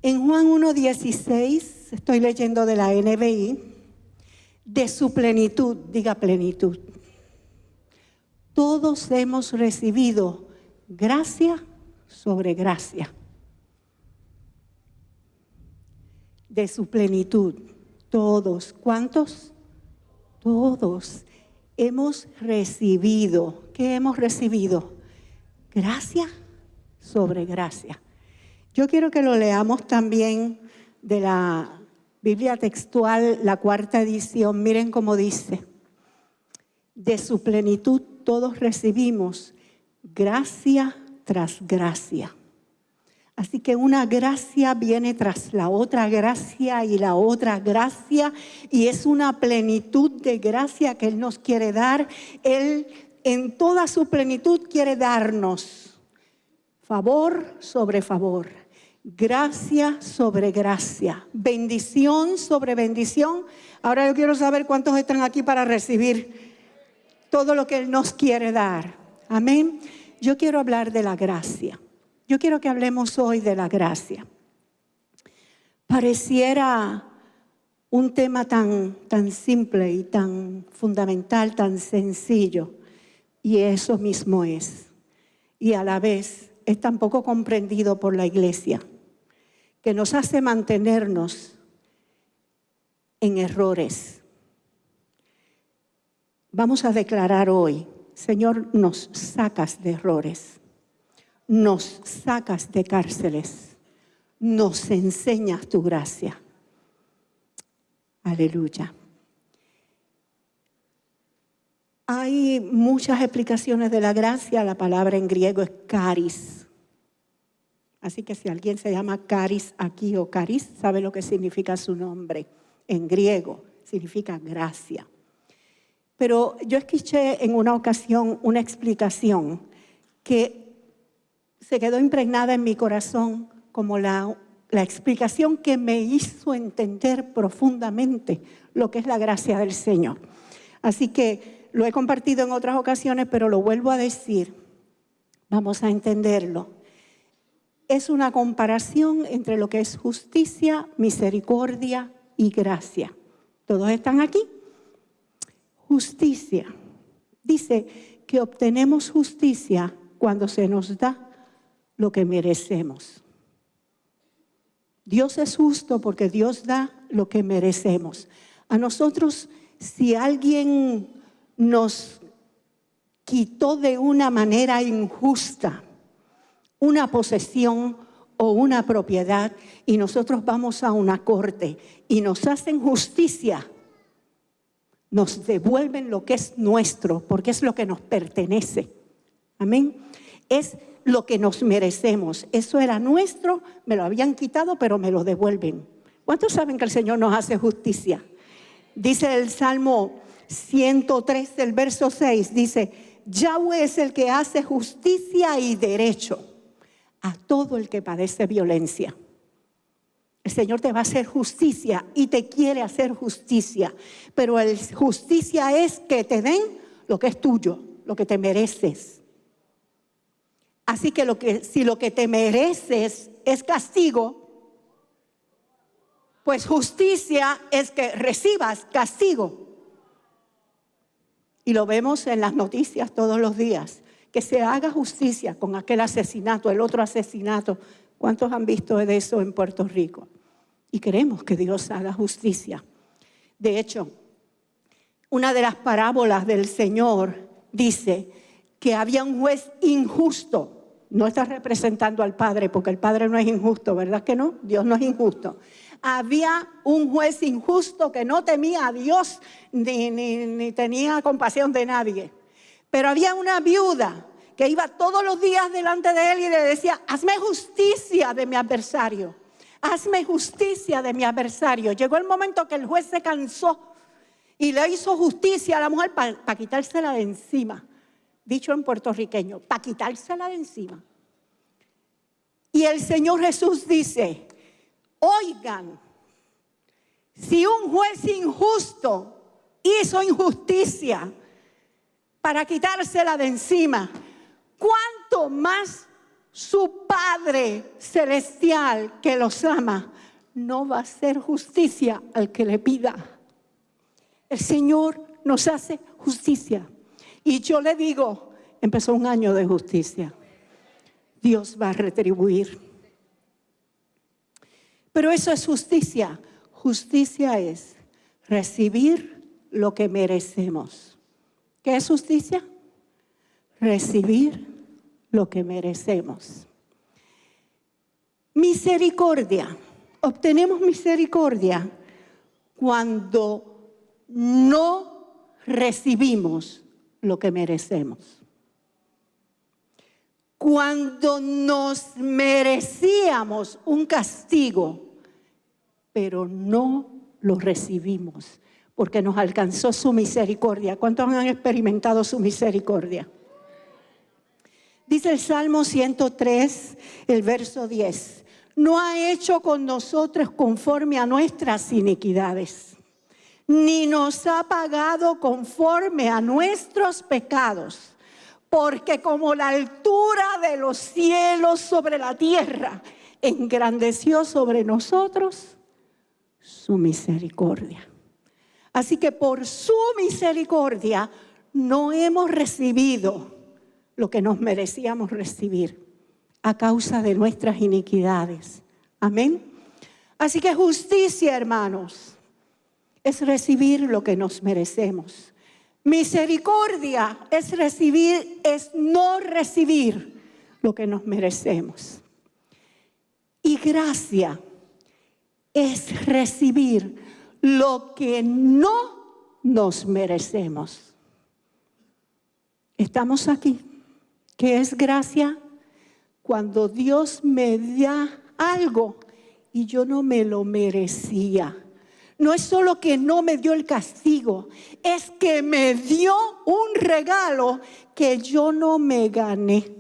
En Juan 1:16, estoy leyendo de la NBI, de su plenitud, diga plenitud. Todos hemos recibido gracia sobre gracia. De su plenitud, todos. ¿Cuántos? Todos hemos recibido. ¿Qué hemos recibido? Gracia sobre gracia. Yo quiero que lo leamos también de la Biblia textual, la 4ª edición. Miren cómo dice: de su plenitud todos recibimos gracia tras gracia. Así que una gracia viene tras la otra gracia y la otra gracia, y es una plenitud de gracia que Él nos quiere dar. Él en toda su plenitud quiere darnos favor sobre favor, gracia sobre gracia, bendición sobre bendición. Ahora yo quiero saber cuántos están aquí para recibir todo lo que Él nos quiere dar. Amén. Yo quiero hablar de la gracia. Yo quiero que hablemos hoy de la gracia. Pareciera un tema tan simple y tan fundamental, tan sencillo, y eso mismo es. Y a la vez es tan poco comprendido por la iglesia, que nos hace mantenernos en errores. Vamos a declarar hoy: Señor, nos sacas de errores. Nos sacas de cárceles, nos enseñas tu gracia. Aleluya. Hay muchas explicaciones de la gracia. La palabra en griego es charis. Así que si alguien se llama charis aquí o charis, sabe lo que significa su nombre. En griego significa gracia. Pero yo escuché en una ocasión una explicación que se quedó impregnada en mi corazón como la explicación que me hizo entender profundamente lo que es la gracia del Señor. Así que lo he compartido en otras ocasiones, pero lo vuelvo a decir. Vamos a entenderlo. Es una comparación entre lo que es justicia, misericordia y gracia. ¿Todos están aquí? Justicia. Dice que obtenemos justicia cuando se nos da lo que merecemos. Dios es justo porque Dios da lo que merecemos. A nosotros, si alguien nos quitó de una manera injusta una posesión o una propiedad, y nosotros vamos a una corte y nos hacen justicia, nos devuelven lo que es nuestro, porque es lo que nos pertenece. Amén. Es lo que nos merecemos. Eso era nuestro, me lo habían quitado, pero me lo devuelven. ¿Cuántos saben que el Señor nos hace justicia? Dice el Salmo 103, el verso 6, dice: Yahweh es el que hace justicia y derecho a todo el que padece violencia. El Señor te va a hacer justicia y te quiere hacer justicia, pero justicia es que te den lo que es tuyo, lo que te mereces. Así que si lo que te mereces es castigo, pues justicia es que recibas castigo. Y lo vemos en las noticias todos los días, que se haga justicia con aquel asesinato, el otro asesinato. ¿Cuántos han visto de eso en Puerto Rico? Y queremos que Dios haga justicia. De hecho, una de las parábolas del Señor dice que había un juez injusto. No está representando al Padre, porque el Padre no es injusto, ¿verdad que no? Dios no es injusto. Había un juez injusto que no temía a Dios ni tenía compasión de nadie. Pero había una viuda que iba todos los días delante de él y le decía: hazme justicia de mi adversario. Hazme justicia de mi adversario. Llegó el momento que el juez se cansó y le hizo justicia a la mujer para quitársela de encima. Dicho en puertorriqueño, para quitársela de encima. Y el Señor Jesús dice: oigan, si un juez injusto hizo injusticia para quitársela de encima, ¿cuánto más su Padre celestial que los ama no va a hacer justicia al que le pida. El Señor nos hace justicia. Y yo le digo, empezó un año de justicia. Dios va a retribuir. Pero eso es justicia. Justicia es recibir lo que merecemos. ¿Qué es justicia? Recibir lo que merecemos. Misericordia. Obtenemos misericordia cuando no recibimos lo que merecemos. Cuando nos merecíamos un castigo, pero no lo recibimos, porque nos alcanzó su misericordia. ¿Cuántos han experimentado su misericordia? Dice el Salmo 103, el verso 10. No ha hecho con nosotros conforme a nuestras iniquidades, ni nos ha pagado conforme a nuestros pecados. Porque como la altura de los cielos sobre la tierra, engrandeció sobre nosotros su misericordia. Así que por su misericordia no hemos recibido lo que nos merecíamos recibir a causa de nuestras iniquidades. Amén. Así que justicia, hermanos, es recibir lo que nos merecemos. Misericordia es recibir, es no recibir lo que nos merecemos. Y gracia es recibir lo que no nos merecemos. Estamos aquí. ¿Qué es gracia? Cuando Dios me da algo y yo no me lo merecía. No es solo que no me dio el castigo, es que me dio un regalo que yo no me gané.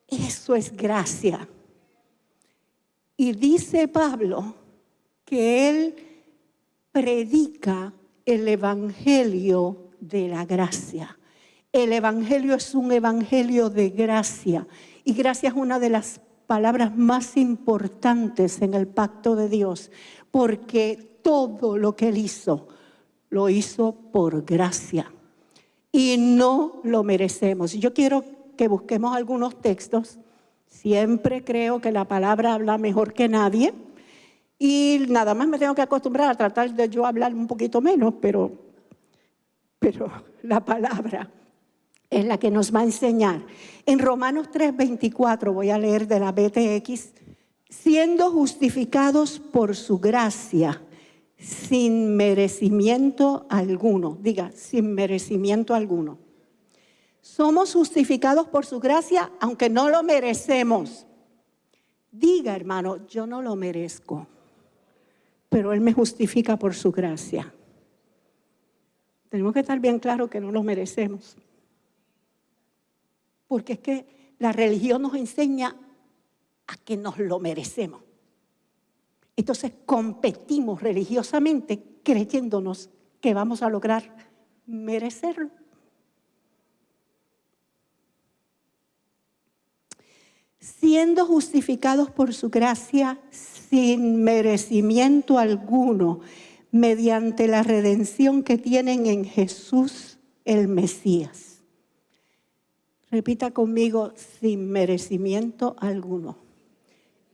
Eso es gracia. Y dice Pablo que él predica el evangelio de la gracia. El evangelio es un evangelio de gracia. Y gracia es una de las palabras más importantes en el pacto de Dios. Porque todo lo que él hizo, lo hizo por gracia. Y no lo merecemos. Yo quiero que busquemos algunos textos. Siempre creo que la palabra habla mejor que nadie. Y nada más me tengo que acostumbrar a tratar de yo hablar un poquito menos, pero la palabra es la que nos va a enseñar. En Romanos 3:24, voy a leer de la BTX, siendo justificados por su gracia, sin merecimiento alguno. Diga, sin merecimiento alguno. Somos justificados por su gracia, aunque no lo merecemos. Diga, hermano, yo no lo merezco, pero Él me justifica por su gracia. Tenemos que estar bien claros que no lo merecemos. Porque es que la religión nos enseña a que nos lo merecemos. Entonces competimos religiosamente creyéndonos que vamos a lograr merecerlo. Siendo justificados por su gracia sin merecimiento alguno, mediante la redención que tienen en Jesús el Mesías. Repita conmigo, sin merecimiento alguno.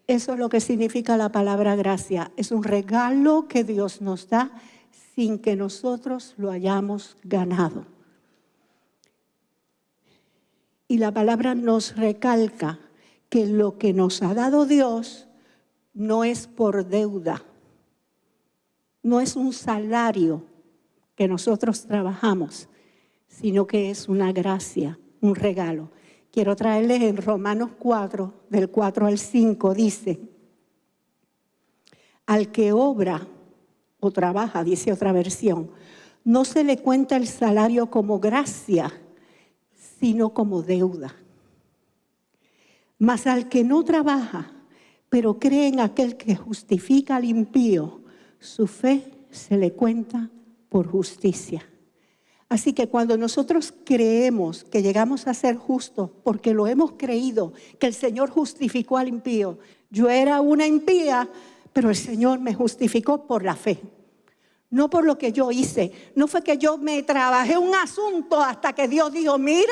Eso es lo que significa la palabra gracia. Es un regalo que Dios nos da sin que nosotros lo hayamos ganado. Y la palabra nos recalca que lo que nos ha dado Dios no es por deuda, no es un salario que nosotros trabajamos, sino que es una gracia, un regalo. Quiero traerles en Romanos 4, del 4 al 5, dice, al que obra o trabaja, dice otra versión, no se le cuenta el salario como gracia, sino como deuda. Mas al que no trabaja, pero cree en aquel que justifica al impío, su fe se le cuenta por justicia. Así que cuando nosotros creemos que llegamos a ser justos, porque lo hemos creído, que el Señor justificó al impío. Yo era una impía, pero el Señor me justificó por la fe. No por lo que yo hice. No fue que yo me trabajé un asunto hasta que Dios dijo, mira,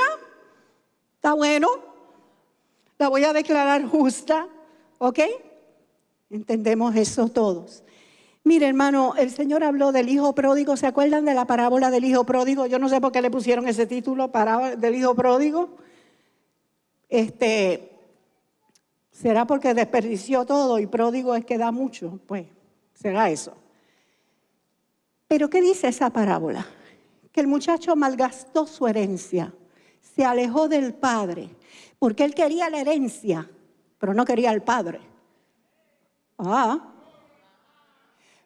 está bueno, la voy a declarar justa. ¿Ok? Entendemos eso todos. Mire, hermano, el Señor habló del hijo pródigo. ¿Se acuerdan de la parábola del hijo pródigo? Yo no sé por qué le pusieron ese título, parábola del hijo pródigo. ¿Será porque desperdició todo y pródigo es que da mucho? Pues, será eso. Pero ¿qué dice esa parábola? Que el muchacho malgastó su herencia, se alejó del padre, porque él quería la herencia, pero no quería al padre.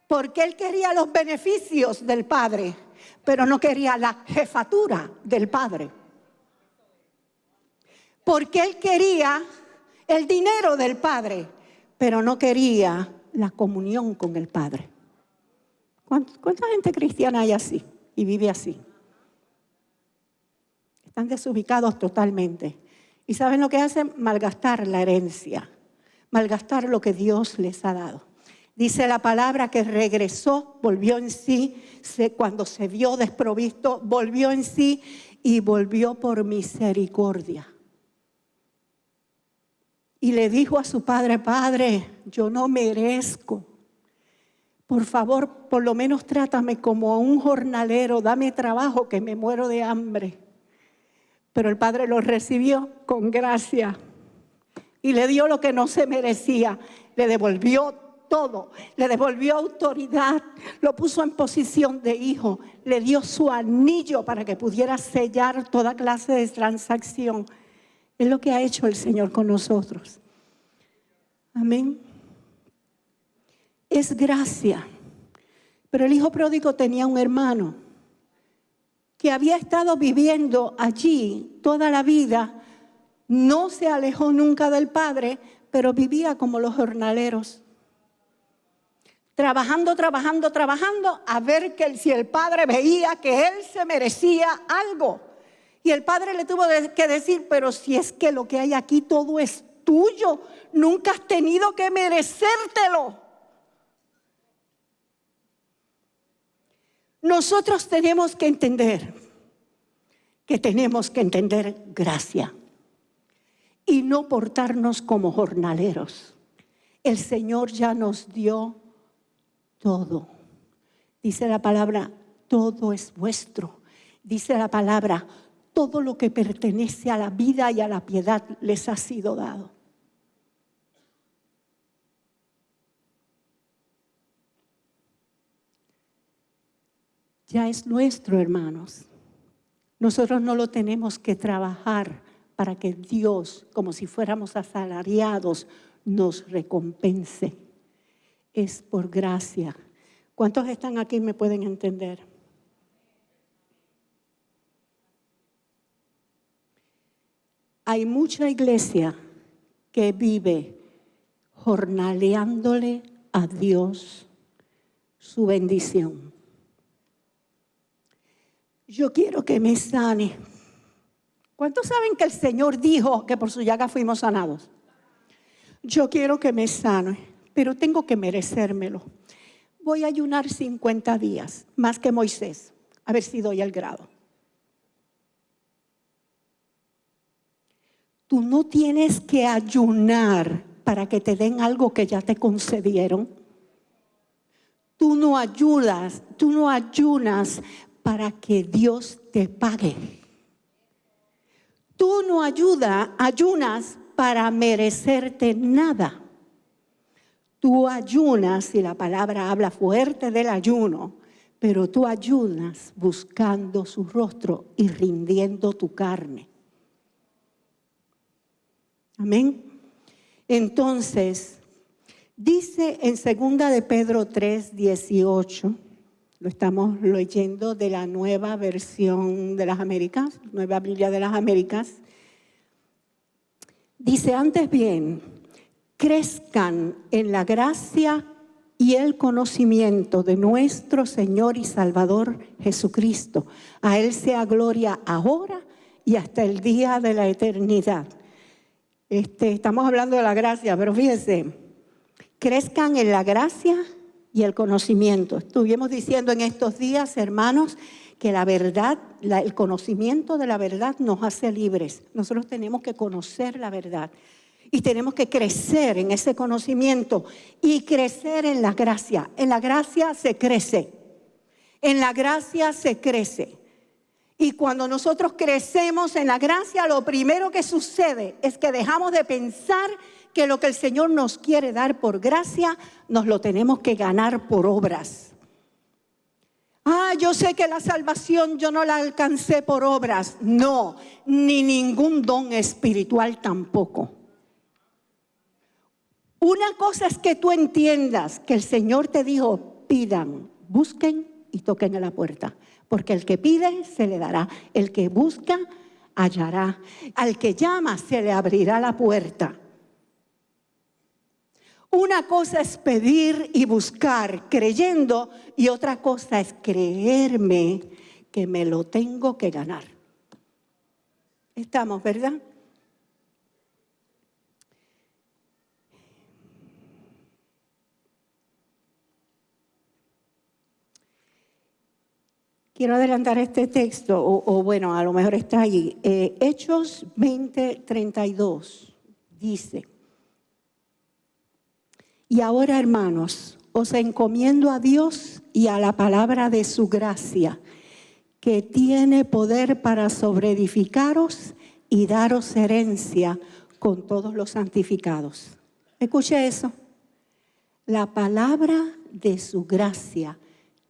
Porque él quería los beneficios del padre, pero no quería la jefatura del padre. Porque él quería el dinero del padre, pero no quería la comunión con el padre. ¿Cuánta gente cristiana hay así y vive así? Están desubicados totalmente. ¿Y saben lo que hacen? Malgastar la herencia, malgastar lo que Dios les ha dado. Dice la palabra que regresó, volvió en sí, cuando se vio desprovisto, volvió en sí y volvió por misericordia. Y le dijo a su padre, Padre, yo no merezco. Por favor, por lo menos trátame como a un jornalero, dame trabajo que me muero de hambre. Pero el padre lo recibió con gracia y le dio lo que no se merecía. Le devolvió todo, le devolvió autoridad, lo puso en posición de hijo, le dio su anillo para que pudiera sellar toda clase de transacción. Es lo que ha hecho el Señor con nosotros. Amén. Es gracia. Pero el hijo pródigo tenía un hermano que había estado viviendo allí toda la vida, no se alejó nunca del padre, pero vivía como los jornaleros. Trabajando, a ver que si el padre veía que él se merecía algo. Y el padre le tuvo que decir, pero si es que lo que hay aquí todo es tuyo, nunca has tenido que merecértelo. Nosotros tenemos que entender gracia y no portarnos como jornaleros. El Señor ya nos dio todo. Dice la palabra, todo es vuestro. Dice la palabra, todo lo que pertenece a la vida y a la piedad les ha sido dado. Ya es nuestro, hermanos. Nosotros no lo tenemos que trabajar para que Dios, como si fuéramos asalariados, nos recompense. Es por gracia. ¿Cuántos están aquí y me pueden entender? Hay mucha iglesia que vive jornaleándole a Dios su bendición. Yo quiero que me sane. ¿Cuántos saben que el Señor dijo que por su llaga fuimos sanados? Yo quiero que me sane, pero tengo que merecérmelo. Voy a ayunar 50 días, más que Moisés, a ver si doy el grado. Tú no tienes que ayunar para que te den algo que ya te concedieron. Tú no ayunas para que Dios te pague. Tú no ayunas para merecerte nada. Tú ayunas, y la palabra habla fuerte del ayuno, pero tú ayunas buscando su rostro y rindiendo tu carne. Amén. Entonces, dice en 2 de Pedro 3:18, lo estamos leyendo de la nueva versión de las Américas, Nueva Biblia de las Américas. Dice, antes bien, crezcan en la gracia y el conocimiento de nuestro Señor y Salvador Jesucristo. A Él sea gloria ahora y hasta el día de la eternidad. Estamos hablando de la gracia, pero fíjense, crezcan en la gracia y el conocimiento. Estuvimos diciendo en estos días, hermanos, que la verdad, el conocimiento de la verdad nos hace libres. Nosotros tenemos que conocer la verdad y tenemos que crecer en ese conocimiento y crecer en la gracia. En la gracia se crece. En la gracia se crece. Y cuando nosotros crecemos en la gracia, lo primero que sucede es que dejamos de pensar que lo que el Señor nos quiere dar por gracia, nos lo tenemos que ganar por obras. Yo sé que la salvación yo no la alcancé por obras. No, ni ningún don espiritual tampoco. Una cosa es que tú entiendas que el Señor te dijo, pidan, busquen y toquen a la puerta. Porque el que pide se le dará, el que busca hallará, al que llama se le abrirá la puerta. Una cosa es pedir y buscar creyendo y otra cosa es creerme que me lo tengo que ganar. Estamos, ¿verdad? Quiero adelantar este texto, o bueno, a lo mejor está allí. Hechos 20:32 dice: y ahora, hermanos, os encomiendo a Dios y a la palabra de su gracia, que tiene poder para sobreedificaros y daros herencia con todos los santificados. Escuche eso. La palabra de su gracia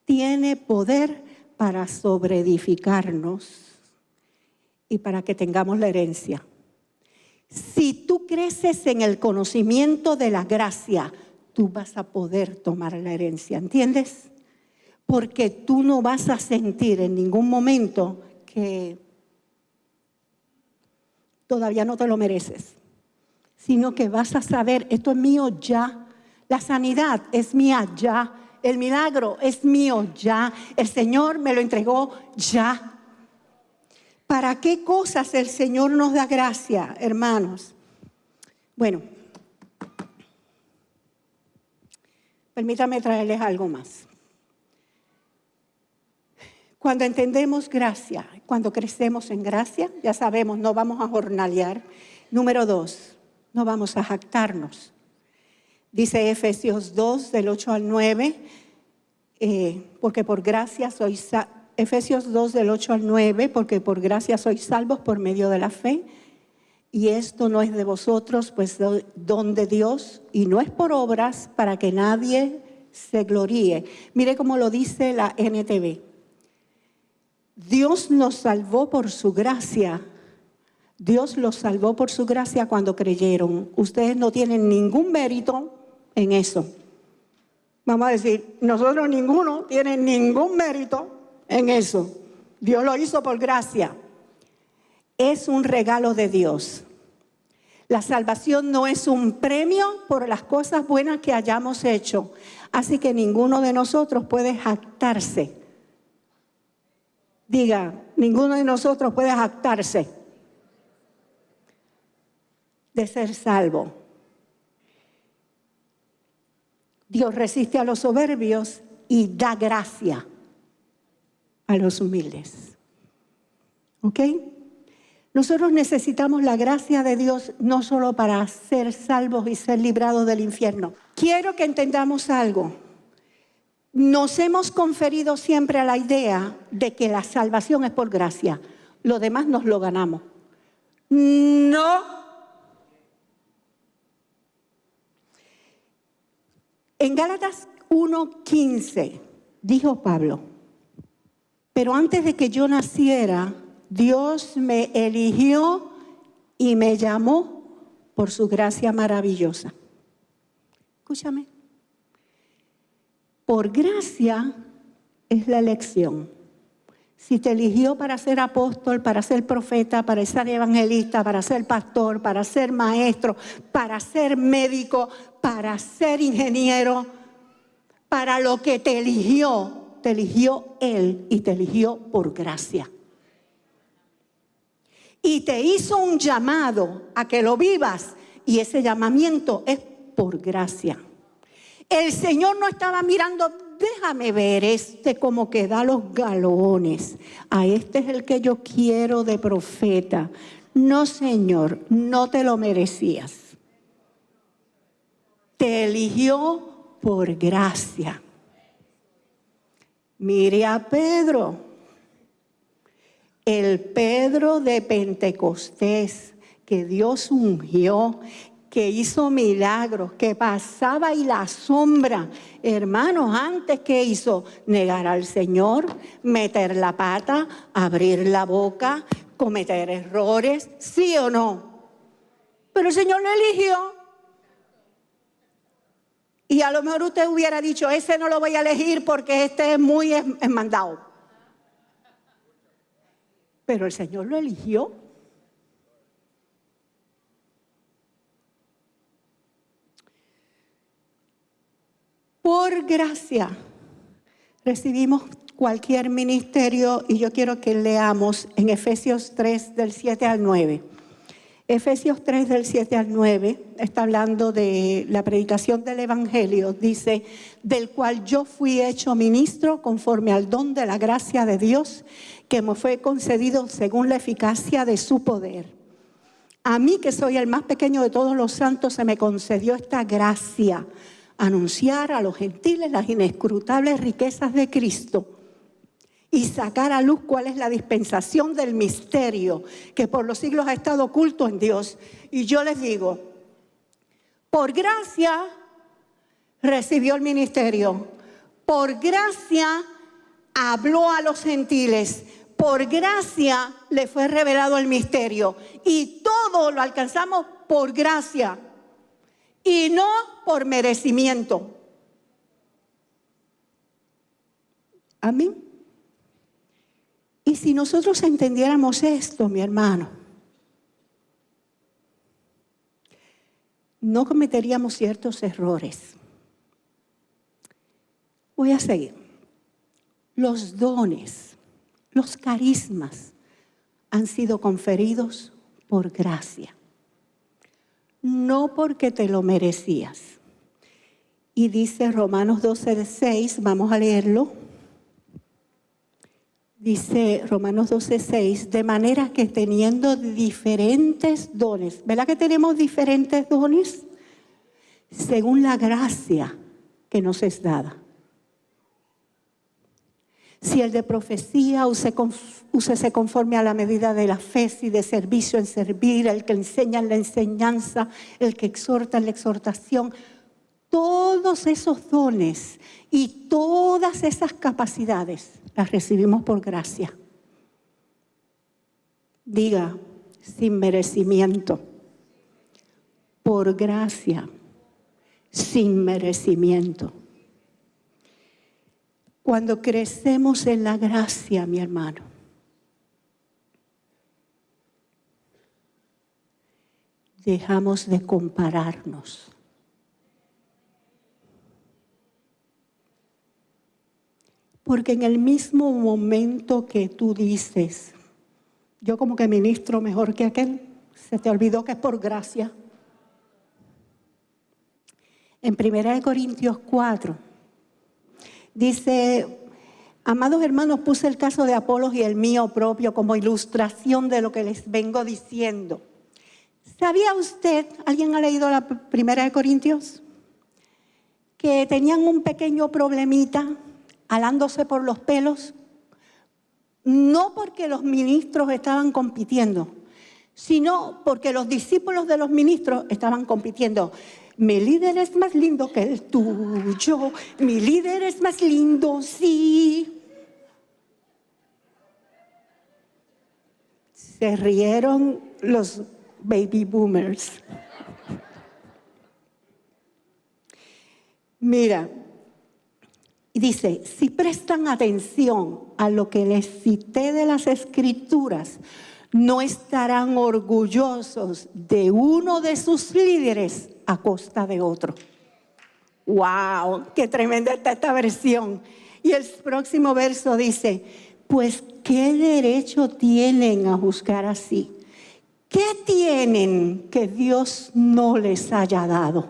tiene poder para sobreedificarnos y para que tengamos la herencia. Si tú creces en el conocimiento de la gracia, tú vas a poder tomar la herencia, ¿entiendes? Porque tú no vas a sentir en ningún momento que todavía no te lo mereces, sino que vas a saber, esto es mío ya, la sanidad es mía ya, el milagro es mío ya, el Señor me lo entregó ya. ¿Para qué cosas el Señor nos da gracia, hermanos? Bueno, permítame traerles algo más. Cuando entendemos gracia, cuando crecemos en gracia, ya sabemos, no vamos a jornalear. Número 2, no vamos a jactarnos. Dice Efesios 2, del 8 al 9, porque por gracia sois Efesios 2, del 8 al 9, porque por gracia sois salvos por medio de la fe. Y esto no es de vosotros, pues don de Dios, y no es por obras para que nadie se gloríe. Mire cómo lo dice la NTV. Dios nos salvó por su gracia. Dios los salvó por su gracia cuando creyeron. Ustedes no tienen ningún mérito en eso. Vamos a decir, nosotros ninguno tiene ningún mérito en eso. Dios lo hizo por gracia. Es un regalo de Dios. La salvación no es un premio por las cosas buenas que hayamos hecho. Así que ninguno de nosotros puede jactarse. Diga, ninguno de nosotros puede jactarse de ser salvo. Dios resiste a los soberbios y da gracia a los humildes. ¿Ok? Nosotros necesitamos la gracia de Dios no solo para ser salvos y ser librados del infierno. Quiero que entendamos algo. Nos hemos conferido siempre a la idea de que la salvación es por gracia. Lo demás nos lo ganamos. No. En Gálatas 1:15 dijo Pablo: pero antes de que yo naciera, Dios me eligió y me llamó por su gracia maravillosa. Escúchame. Por gracia es la elección. Si te eligió para ser apóstol, para ser profeta, para ser evangelista, para ser pastor, para ser maestro, para ser médico, para ser ingeniero, para lo que te eligió Él y te eligió por gracia. Y te hizo un llamado a que lo vivas y ese llamamiento es por gracia. El Señor no estaba mirando, déjame ver como que da los galones. A este es el que yo quiero de profeta. No, Señor, no te lo merecías. Te eligió por gracia. Mire a Pedro, el Pedro de Pentecostés, que Dios ungió, que hizo milagros, que pasaba y la sombra. Hermanos, antes, ¿qué hizo? Negar al Señor, meter la pata, abrir la boca, cometer errores, ¿sí o no? Pero el Señor lo eligió. Y a lo mejor usted hubiera dicho, ese no lo voy a elegir porque este es muy mandado. Pero el Señor lo eligió. Por gracia recibimos cualquier ministerio y yo quiero que leamos en Efesios 3 del 7 al 9. Efesios 3 del 7 al 9 está hablando de la predicación del Evangelio. Dice, del cual yo fui hecho ministro conforme al don de la gracia de Dios que me fue concedido según la eficacia de su poder. A mí, que soy el más pequeño de todos los santos, se me concedió esta gracia: anunciar a los gentiles las inescrutables riquezas de Cristo y sacar a luz cuál es la dispensación del misterio que por los siglos ha estado oculto en Dios. Y yo les digo, por gracia recibió el ministerio, por gracia habló a los gentiles, por gracia le fue revelado el misterio y todo lo alcanzamos por gracia y no por merecimiento. Amén. Y si nosotros entendiéramos esto, mi hermano, no cometeríamos ciertos errores. Voy a seguir. Los dones, los carismas han sido conferidos por gracia, no porque te lo merecías. Y dice Romanos 12:6, vamos a leerlo. Dice Romanos 12:6, de manera que teniendo diferentes dones, ¿verdad que tenemos diferentes dones? Según la gracia que nos es dada. Si el de profecía, úsese conforme a la medida de la fe, si de servicio en servir, el que enseña en la enseñanza, el que exhorta en la exhortación. Todos esos dones y todas esas capacidades las recibimos por gracia. Diga, sin merecimiento. Por gracia, sin merecimiento. Cuando crecemos en la gracia, mi hermano, dejamos de compararnos. Porque en el mismo momento que tú dices, yo como que ministro mejor que aquel, se te olvidó que es por gracia. En 1 Corintios 4, dice, amados hermanos, puse el caso de Apolos y el mío propio como ilustración de lo que les vengo diciendo. ¿Sabía usted, alguien ha leído la 1 Corintios? Que tenían un pequeño problemita alándose por los pelos, no porque los ministros estaban compitiendo, sino porque los discípulos de los ministros estaban compitiendo. Mi líder es más lindo que el tuyo, mi líder es más lindo, sí. Se rieron los baby boomers. Mira, y dice, si prestan atención a lo que les cité de las Escrituras, no estarán orgullosos de uno de sus líderes a costa de otro. ¡Wow! ¡Qué tremenda está esta versión! Y el próximo verso dice, pues ¿qué derecho tienen a juzgar así? ¿Qué tienen que Dios no les haya dado?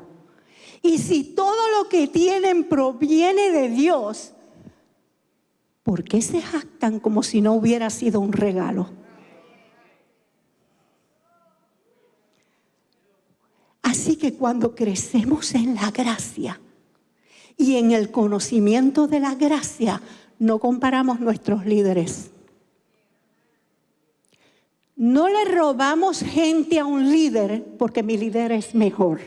Y si todo lo que tienen proviene de Dios, ¿por qué se jactan como si no hubiera sido un regalo? Así que cuando crecemos en la gracia y en el conocimiento de la gracia, no comparamos nuestros líderes. No le robamos gente a un líder porque mi líder es mejor.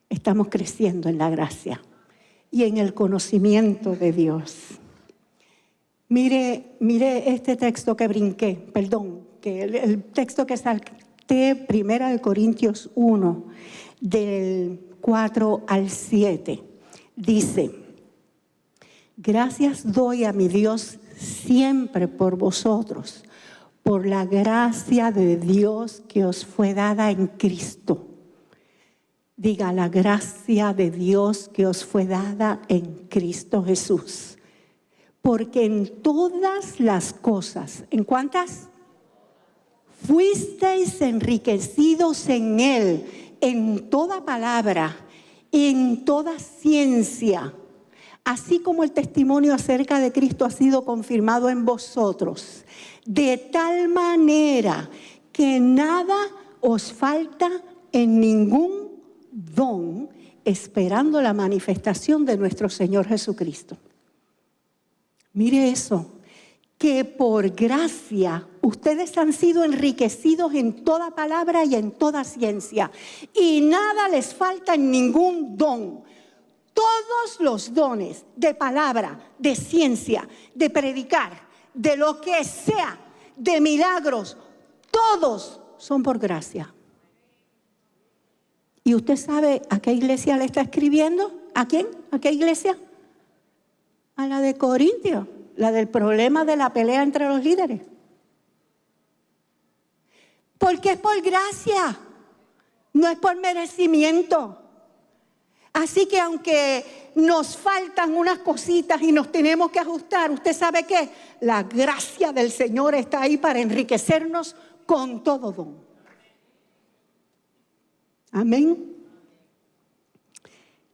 Estamos creciendo en la gracia y en el conocimiento de Dios. Mire este texto que brinqué, que el texto que salté, 1 Corintios 1, del 4 al 7, dice, gracias doy a mi Dios siempre por vosotros, por la gracia de Dios que os fue dada en Cristo. Diga, la gracia de Dios que os fue dada en Cristo Jesús. Porque en todas las cosas, ¿en cuántas? Fuisteis enriquecidos en Él, en toda palabra, en toda ciencia, así como el testimonio acerca de Cristo ha sido confirmado en vosotros, de tal manera que nada os falta en ningún don, esperando la manifestación de nuestro Señor Jesucristo. Mire eso, que por gracia ustedes han sido enriquecidos en toda palabra y en toda ciencia, y nada les falta en ningún don. Todos los dones de palabra, de ciencia, de predicar, de lo que sea, de milagros, todos son por gracia. ¿Y usted sabe a qué iglesia le está escribiendo? ¿A quién? ¿A qué iglesia? A la de Corintios, la del problema de la pelea entre los líderes. Porque es por gracia, no es por merecimiento. Así que aunque nos faltan unas cositas y nos tenemos que ajustar, ¿usted sabe qué? La gracia del Señor está ahí para enriquecernos con todo don. Amén.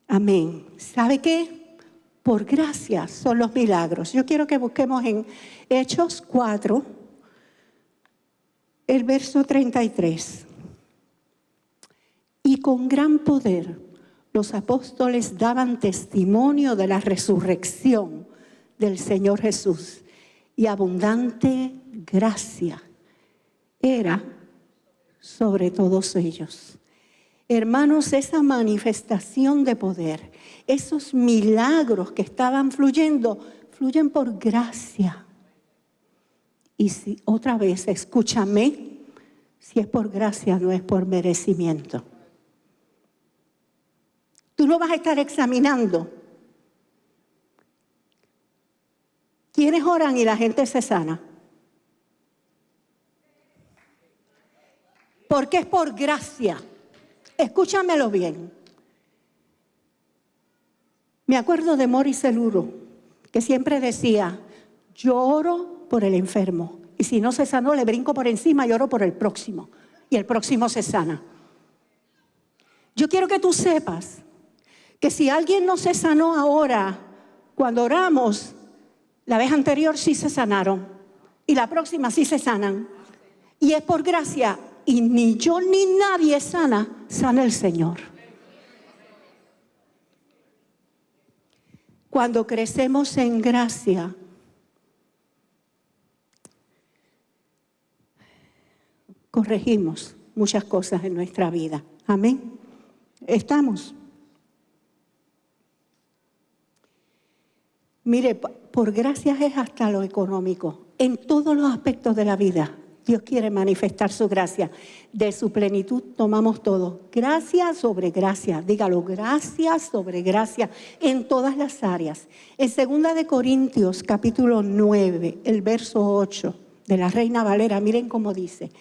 Amén. ¿Sabe qué? Por gracia son los milagros. Yo quiero que busquemos en Hechos 4, el verso 33. Y con gran poder los apóstoles daban testimonio de la resurrección del Señor Jesús, y abundante gracia era sobre todos ellos. Hermanos, esa manifestación de poder, esos milagros que estaban fluyendo, fluyen por gracia. Y si otra vez, escúchame, si es por gracia, no es por merecimiento. Tú no vas a estar examinando quiénes oran y la gente se sana. Porque es por gracia. Escúchamelo bien. Me acuerdo de Morris Eluro, que siempre decía, yo oro por el enfermo, y si no se sanó, le brinco por encima y oro por el próximo, y el próximo se sana. Yo quiero que tú sepas que si alguien no se sanó ahora, cuando oramos, la vez anterior sí se sanaron, y la próxima sí se sanan, y es por gracia. Y ni yo ni nadie sana el Señor. Cuando crecemos en gracia, corregimos muchas cosas en nuestra vida. Amén. ¿Estamos? Mire, por gracia es hasta lo económico, en todos los aspectos de la vida. Dios quiere manifestar su gracia. De su plenitud tomamos todo. Gracia sobre gracia. Dígalo, gracia sobre gracia en todas las áreas. En 2 Corintios capítulo 9, el verso 8, de la Reina Valera, miren cómo dice.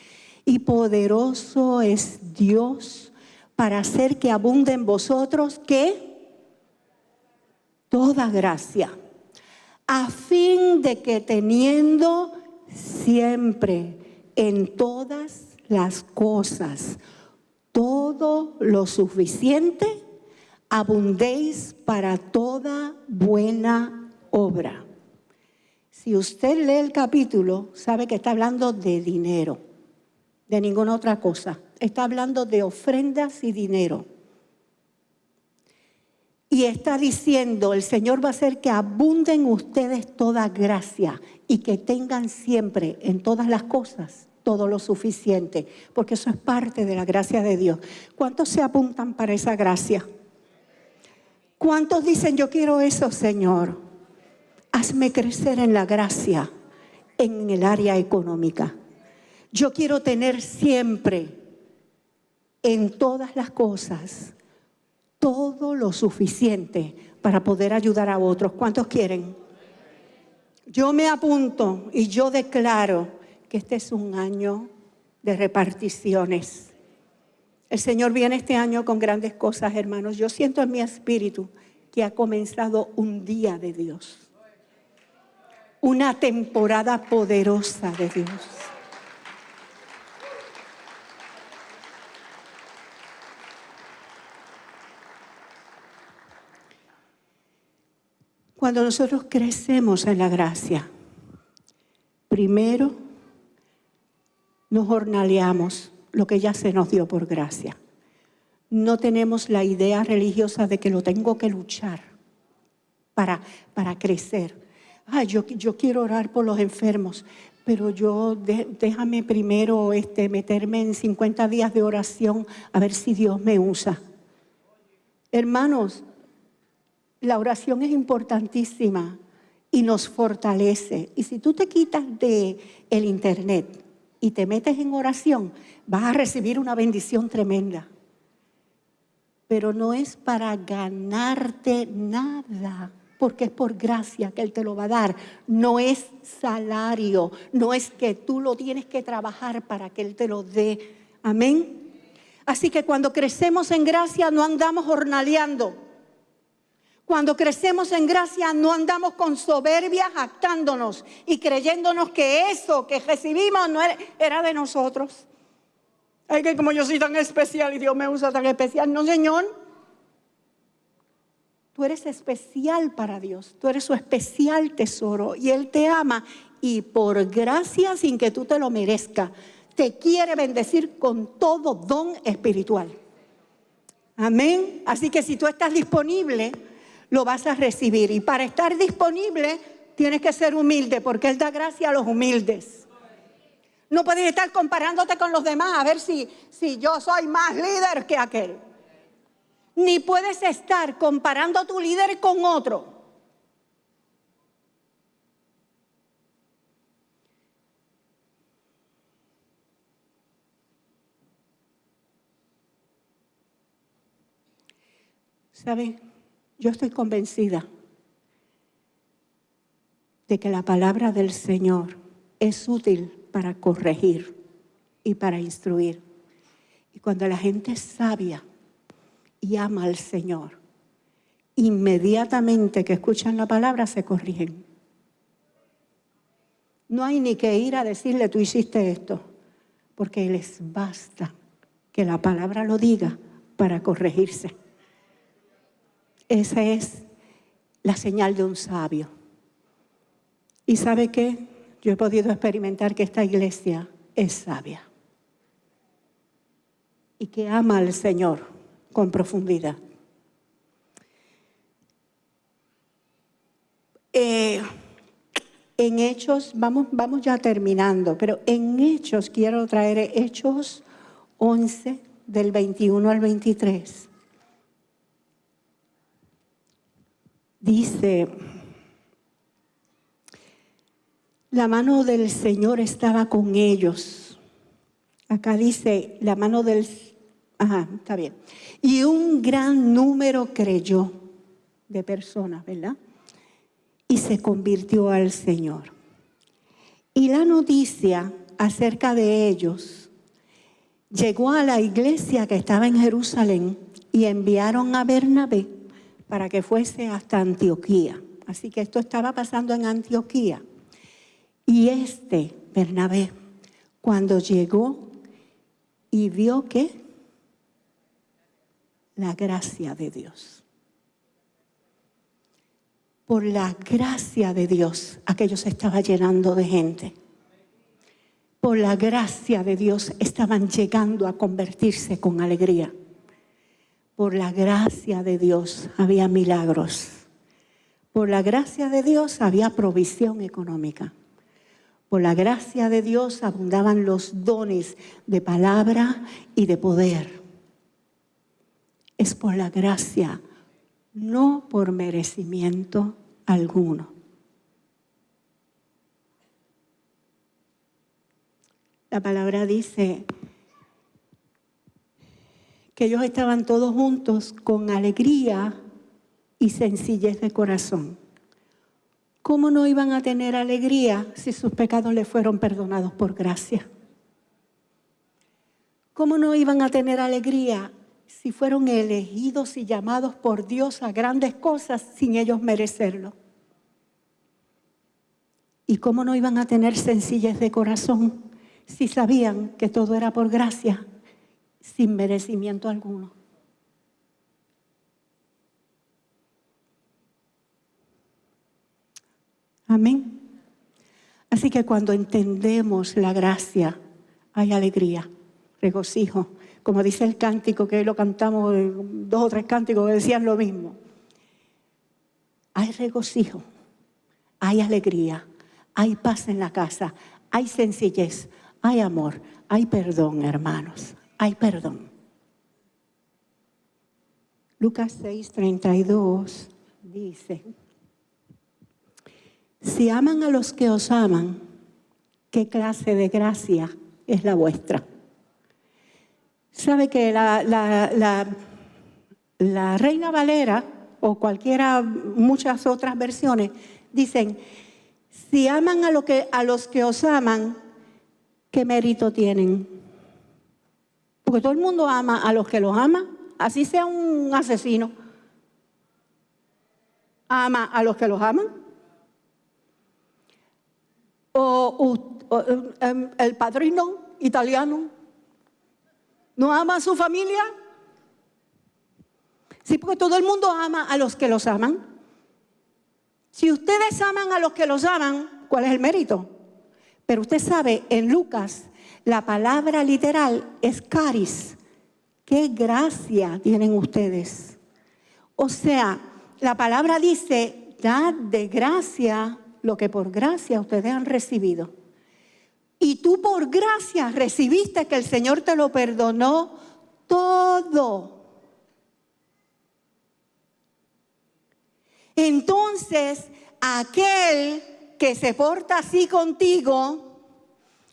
Y poderoso es Dios para hacer que abunde en vosotros, ¿qué? Toda gracia, a fin de que teniendo siempre en todas las cosas todo lo suficiente, abundéis para toda buena obra. Si usted lee el capítulo, sabe que está hablando de dinero, de ninguna otra cosa. Está hablando de ofrendas y dinero. Y está diciendo, el Señor va a hacer que abunde en ustedes toda gracia y que tengan siempre en todas las cosas todo lo suficiente, porque eso es parte de la gracia de Dios. ¿Cuántos se apuntan para esa gracia? ¿Cuántos dicen, yo quiero eso, Señor? Hazme crecer en la gracia en el área económica. Yo quiero tener siempre en todas las cosas todo lo suficiente para poder ayudar a otros. ¿Cuántos quieren? Yo me apunto y yo declaro que este es un año de reparticiones. El Señor viene este año con grandes cosas, hermanos. Yo siento en mi espíritu que ha comenzado un día de Dios. Una temporada poderosa de Dios. Cuando nosotros crecemos en la gracia, primero nos jornaleamos lo que ya se nos dio por gracia. No tenemos la idea religiosa de que lo tengo que luchar para crecer. Yo quiero orar por los enfermos, pero déjame primero meterme en 50 días de oración a ver si Dios me usa. Hermanos, la oración es importantísima y nos fortalece. Y si tú te quitas del internet y te metes en oración, vas a recibir una bendición tremenda. Pero no es para ganarte nada, porque es por gracia que Él te lo va a dar. No es salario, no es que tú lo tienes que trabajar para que Él te lo dé. Amén. Así que cuando crecemos en gracia no andamos jornaleando. Cuando crecemos en gracia no andamos con soberbia jactándonos y creyéndonos que eso que recibimos no era de nosotros. Ay, que como yo soy tan especial y Dios me usa tan especial. No, Señor. Tú eres especial para Dios. Tú eres su especial tesoro y Él te ama y por gracia, sin que tú te lo merezcas, te quiere bendecir con todo don espiritual. Amén. Así que si tú estás disponible, lo vas a recibir. Y para estar disponible, tienes que ser humilde, porque Él da gracia a los humildes. No puedes estar comparándote con los demás a ver si yo soy más líder que aquel. Ni puedes estar comparando a tu líder con otro. ¿Saben? Yo estoy convencida de que la palabra del Señor es útil para corregir y para instruir. Y cuando la gente es sabia y ama al Señor, inmediatamente que escuchan la palabra se corrigen. No hay ni que ir a decirle, tú hiciste esto, porque les basta que la palabra lo diga para corregirse. Esa es la señal de un sabio. ¿Y sabe qué? Yo he podido experimentar que esta iglesia es sabia y que ama al Señor con profundidad. En Hechos, vamos ya terminando, pero en Hechos quiero traer Hechos 11 del 21 al 23. Dice, la mano del Señor estaba con ellos. Acá dice, la mano del... está bien. Y un gran número creyó de personas, ¿verdad? Y se convirtió al Señor. Y la noticia acerca de ellos llegó a la iglesia que estaba en Jerusalén y enviaron a Bernabé para que fuese hasta Antioquía. Así que esto estaba pasando en Antioquía. Y Bernabé, cuando llegó y vio que la gracia de Dios. Por la gracia de Dios, aquello se estaba llenando de gente. Por la gracia de Dios estaban llegando a convertirse con alegría. Por la gracia de Dios había milagros. Por la gracia de Dios había provisión económica. Por la gracia de Dios abundaban los dones de palabra y de poder. Es por la gracia, no por merecimiento alguno. La palabra dice que ellos estaban todos juntos con alegría y sencillez de corazón. ¿Cómo no iban a tener alegría si sus pecados les fueron perdonados por gracia? ¿Cómo no iban a tener alegría si fueron elegidos y llamados por Dios a grandes cosas sin ellos merecerlo? ¿Y cómo no iban a tener sencillez de corazón si sabían que todo era por gracia, sin merecimiento alguno? Amén. Así que cuando entendemos la gracia, hay alegría, regocijo. Como dice el cántico, que lo cantamos, 2 o 3 cánticos que decían lo mismo. Hay regocijo, hay alegría, hay paz en la casa, hay sencillez, hay amor, hay perdón, hermanos, hay perdón. Lucas 6:32 dice: si aman a los que os aman, ¿qué clase de gracia es la vuestra? ¿Sabe que la Reina Valera o muchas otras versiones dicen: si aman a los que os aman, ¿qué mérito tienen? Porque todo el mundo ama a los que los aman, así sea un asesino. Ama a los que los aman. El padrino italiano no ama a su familia. Sí, porque todo el mundo ama a los que los aman. Si ustedes aman a los que los aman, ¿cuál es el mérito? Pero usted sabe, en Lucas, la palabra literal es caris. ¿Qué gracia tienen ustedes? O sea, la palabra dice: dad de gracia lo que por gracia ustedes han recibido. Y tú por gracia recibiste que el Señor te lo perdonó todo. Entonces, aquel que se porta así contigo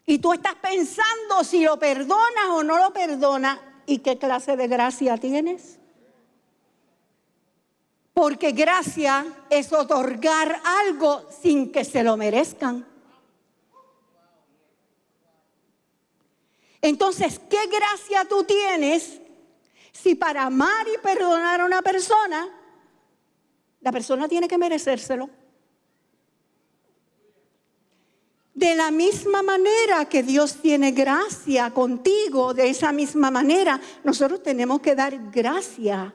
y tú estás pensando si lo perdonas o no lo perdonas, ¿y qué clase de gracia tienes? Porque gracia es otorgar algo sin que se lo merezcan. Entonces, ¿qué gracia tú tienes si para amar y perdonar a una persona, la persona tiene que merecérselo? De la misma manera que Dios tiene gracia contigo, de esa misma manera nosotros tenemos que dar gracia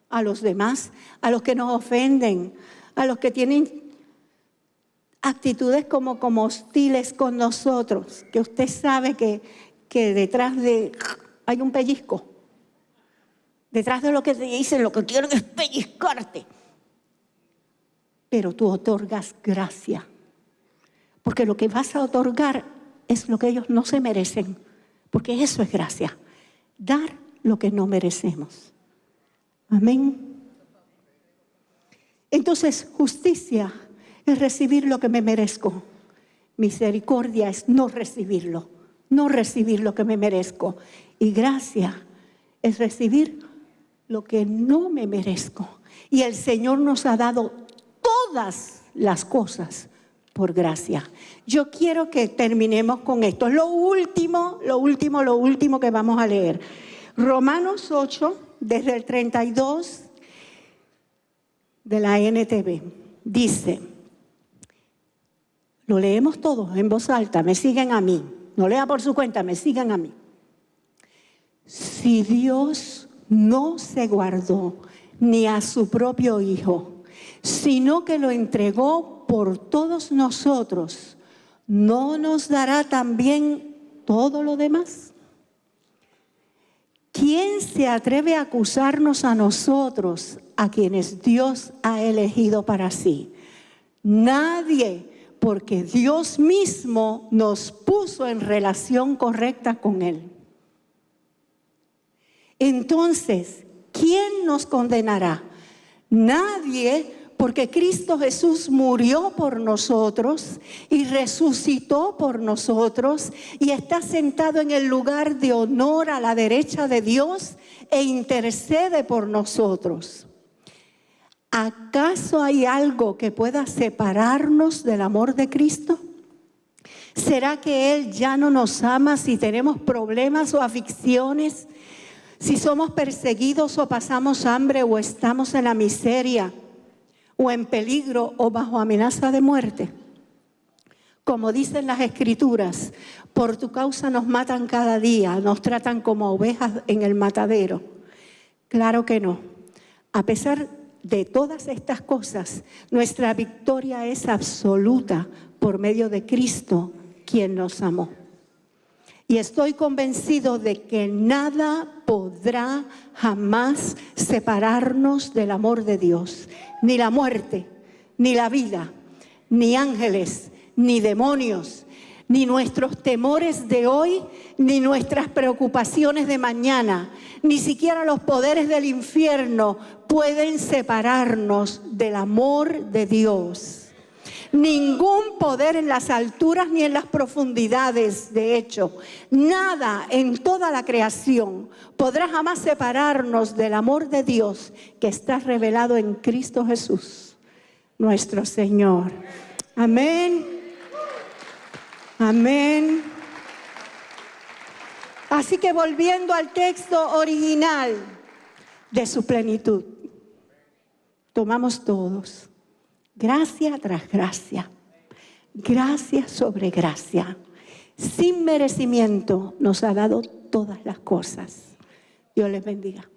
a los demás, a los que nos ofenden, a los que tienen actitudes como hostiles con nosotros, que usted sabe que detrás de hay un pellizco. Detrás de lo que te dicen, lo que quieren es pellizcarte. Pero tú otorgas gracia. Porque lo que vas a otorgar es lo que ellos no se merecen. Porque eso es gracia. Dar lo que no merecemos. Amén. Entonces, justicia es recibir lo que me merezco. Misericordia es no recibirlo. No recibir lo que me merezco. Y gracia es recibir lo que no me merezco. Y el Señor nos ha dado todas las cosas por gracia. Yo quiero que terminemos con esto. Lo último que vamos a leer. Romanos 8, desde el 32 de la NTV. Dice, lo leemos todos en voz alta, me siguen a mí. No lea por su cuenta, me siguen a mí. Si Dios no se guardó ni a su propio Hijo, sino que lo entregó por todos nosotros, ¿no nos dará también todo lo demás? ¿Quién se atreve a acusarnos a nosotros, a quienes Dios ha elegido para sí? Nadie, porque Dios mismo nos puso en relación correcta con Él. Entonces, ¿quién nos condenará? Nadie, porque Cristo Jesús murió por nosotros y resucitó por nosotros y está sentado en el lugar de honor a la derecha de Dios e intercede por nosotros. ¿Acaso hay algo que pueda separarnos del amor de Cristo? ¿Será que Él ya no nos ama si tenemos problemas o aflicciones? Si somos perseguidos o pasamos hambre o estamos en la miseria o en peligro o bajo amenaza de muerte. Como dicen las Escrituras, por tu causa nos matan cada día, nos tratan como ovejas en el matadero. Claro que no. A pesar de todas estas cosas, nuestra victoria es absoluta por medio de Cristo, quien nos amó. Y estoy convencido de que nada podrá jamás separarnos del amor de Dios. Ni la muerte, ni la vida, ni ángeles, ni demonios, ni nuestros temores de hoy, ni nuestras preocupaciones de mañana, ni siquiera los poderes del infierno pueden separarnos del amor de Dios. Ningún poder en las alturas ni en las profundidades, de hecho, nada en toda la creación podrá jamás separarnos del amor de Dios que está revelado en Cristo Jesús, nuestro Señor. Amén. Amén. Así que volviendo al texto original de su plenitud, tomamos todos. Gracia tras gracia, gracia sobre gracia, sin merecimiento nos ha dado todas las cosas. Dios les bendiga.